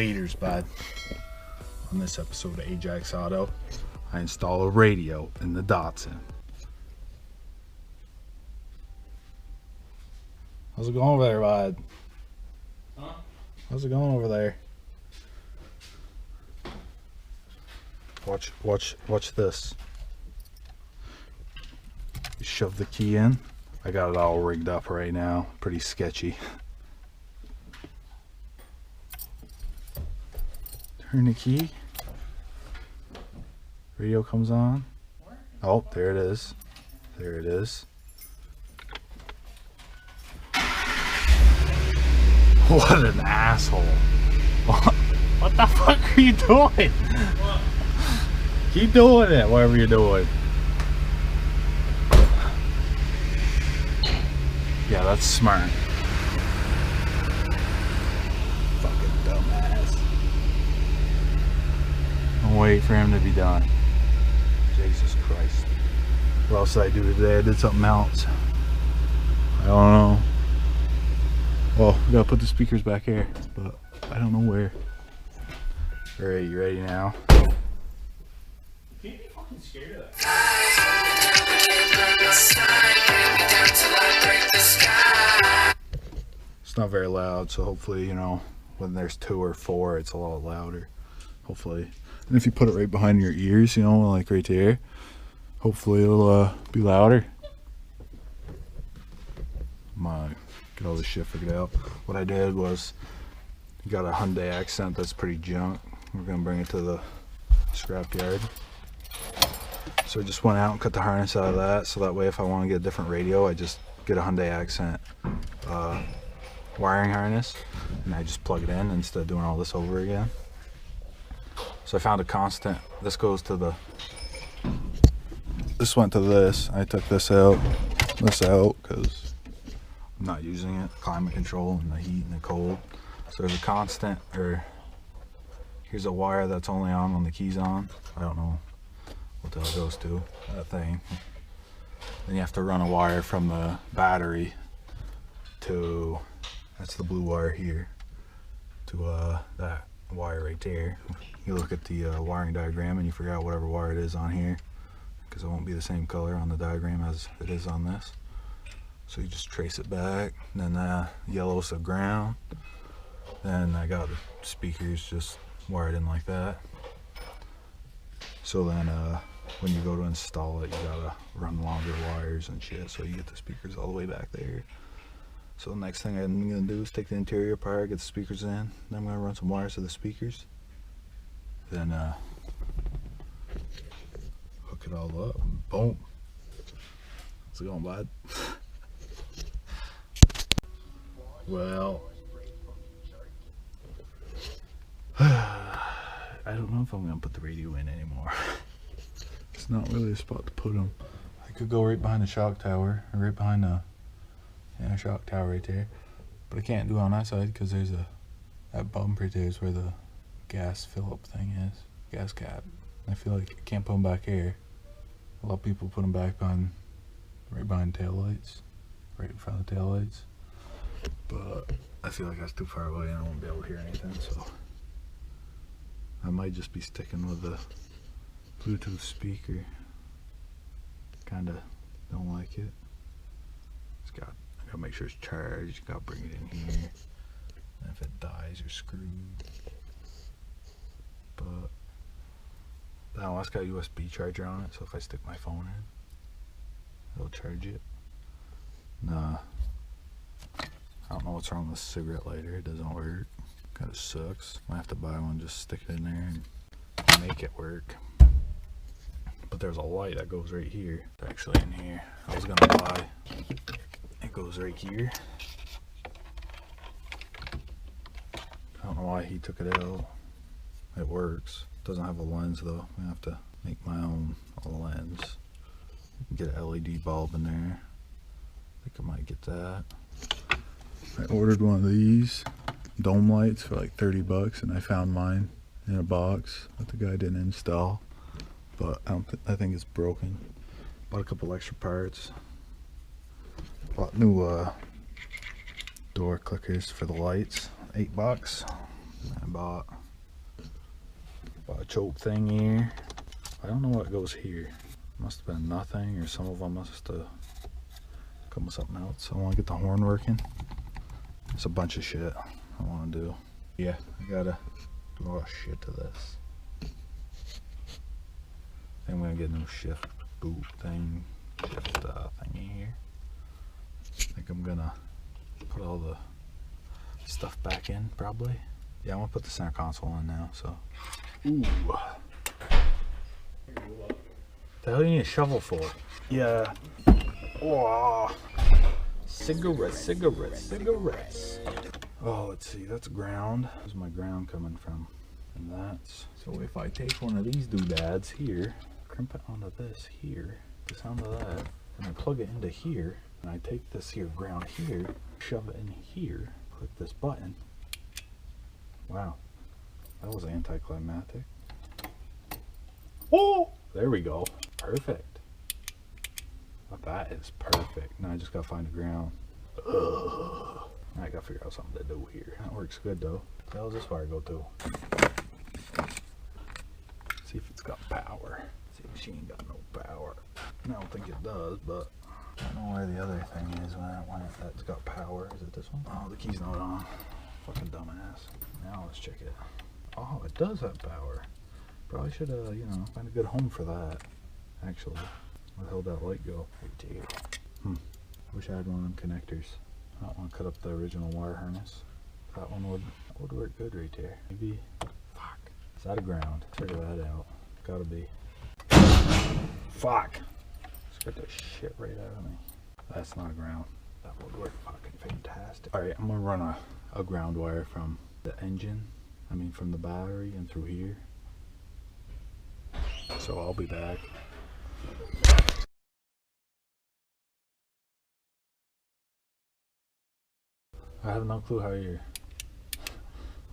leaders, bud. On this episode of Ajax Auto, I install a radio in the Datsun. How's it going over there, bud? Huh? How's it going over there? Watch this. You shove the key in. I got it all rigged up right now. Pretty sketchy. Turn the key. Radio comes on. Oh, there it is. There it is. What an asshole. What the fuck are you doing? What? Keep doing it, whatever you're doing. Yeah, that's smart. Fucking dumbass. I'll wait for him to be done. Jesus Christ. What else did I do today? I did something else. I don't know. Well, we gotta put the speakers back here, but I don't know where. Alright, you ready now? Can't be fucking scared of that. It's not very loud, so hopefully, you know, when there's 2 or 4, it's a lot louder. Hopefully. And if you put it right behind your ears, you know, like right there, hopefully it'll be louder. Get all this shit figured out. What I did was, got a Hyundai Accent that's pretty junk. We're gonna bring it to the scrap yard. So I just went out and cut the harness out of that, so that way if I want to get a different radio, I just get a Hyundai Accent wiring harness, and I just plug it in instead of doing all this over again. So I found a constant. This goes to the, this went to this. I took this out because I'm not using it. Climate control and the heat and the cold. So there's a constant, or here's a wire that's only on when the key's on. I don't know what the hell it goes to, that thing. Then you have to run a wire from the battery to, that's the blue wire here, to that wire right there. You look at the wiring diagram and you figure out whatever wire it is on here, because it won't be the same color on the diagram as it is on this. So you just trace it back, and then yellow's the ground. Then I got the speakers just wired in like that. So then when you go to install it, you gotta run longer wires and shit, so you get the speakers all the way back there. So the next thing I'm gonna do is take the interior apart, get the speakers in, then I'm gonna run some wires to the speakers, then hook it all up, and boom. How's it going, bud? Well, I don't know if I'm gonna put the radio in anymore. It's not really a spot to put them. I could go right behind the shock tower, or right behind the shock tower right there, but I can't do it on that side because there's that bump right there is where the gas fill-up thing is, gas cap. I feel like I can't put them back here. A lot of people put them back on right behind tail lights, right in front of the tail lights, but I feel like that's too far away and I won't be able to hear anything, so I might just be sticking with the Bluetooth speaker. Kinda don't like it. I gotta make sure it's charged, gotta bring it in here. And if it dies, you're screwed. But that one's got a USB charger on it, so if I stick my phone in, it'll charge it. Nah. I don't know what's wrong with the cigarette lighter, it doesn't work. Kinda sucks. I have to buy one, just stick it in there and make it work. But there's a light that goes right here. It's actually in here. I was gonna buy. It goes right here. I don't know why he took it out. It works. It doesn't have a lens though. I have to make my own lens. Get an LED bulb in there. I think I might get that. I ordered one of these dome lights for like 30 bucks, and I found mine in a box that the guy didn't install, but I think it's broken. Bought a couple extra parts. Bought new door clickers for the lights, $8. I bought a choke thing here. I don't know what goes here. Must have been nothing, or some of them must have come with something else. I want to get the horn working. It's a bunch of shit I want to do. Yeah, I gotta do a lot of shit to this. I think I'm gonna get a new shift boot thing, shift thing in here. I think I'm gonna put all the stuff back in, probably. Yeah, I'm gonna put the center console in now, so. Ooh. The hell do you need a shovel for? Yeah. Oh. Cigarettes. Oh, let's see, that's ground. Where's my ground coming from? And that's, so if I take one of these doodads here, crimp it onto this here, this onto that, and I plug it into here, and I take this here ground here, shove it in here, click this button. Wow, that was anticlimactic. Oh, there we go. Perfect. Well, that is perfect. Now I just gotta find the ground. Ugh. Now I gotta figure out something to do here. That works good though. Where the hell does this wire go to? See if it's got power. See if she ain't got no power. I don't think it does, but I don't know where the other thing is when that's got power. Is it this one? Oh, the key's not on. Fucking dumbass. Now let's check it. Oh, it does have power. Probably should have, you know, find a good home for that. Actually, where the hell did that light go? Right here. Wish I had one of them connectors. I don't want to cut up the original wire harness. That one would work good right there. Maybe. Fuck. Is that a ground? Figure that out. Gotta be. Fuck. Scared the shit right out of me. That's not a ground. That would work fucking fantastic. Alright, I'm gonna run a ground wire from the engine. I mean from the battery and through here. So I'll be back. I have no clue what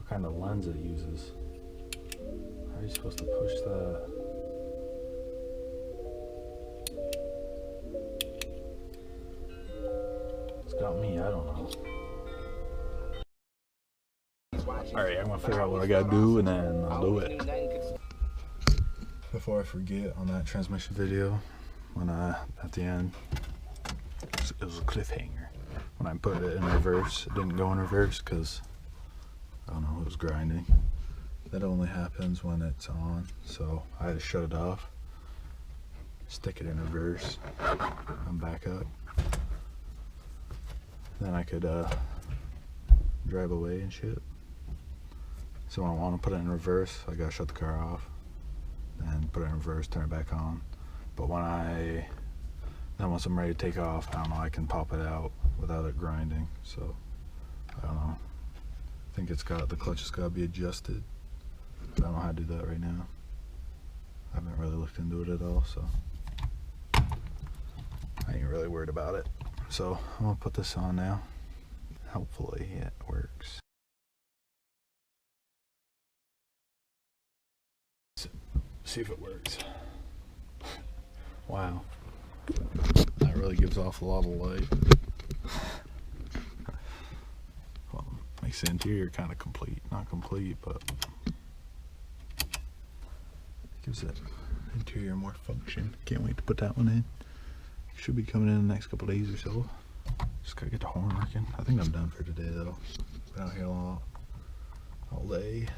kind of lens it uses. How are you supposed to push that? It's got me, I don't know. Alright, I'm gonna figure out what I gotta do and then I'll do it. Before I forget, on that transmission video, when at the end, it was a cliffhanger. When I put it in reverse, it didn't go in reverse because, I don't know, it was grinding. That only happens when it's on, so I had to shut it off, stick it in reverse, and back up. Then I could drive away and shit. So when I want to put it in reverse, I gotta shut the car off, and put it in reverse, turn it back on. But then once I'm ready to take off, I don't know, I can pop it out without it grinding. So I don't know. I think the clutch has got to be adjusted. I don't know how to do that right now. I haven't really looked into it at all, so I ain't really worried about it. So I'm gonna put this on now. Hopefully it works. See if it works. Wow, that really gives off a lot of light. Well, makes the interior kind of complete. Not complete, but gives that interior more function. Can't wait to put that one in. Should be coming in the next couple days or so. Just gotta get the horn working. I think I'm done for today though. Been out here all day.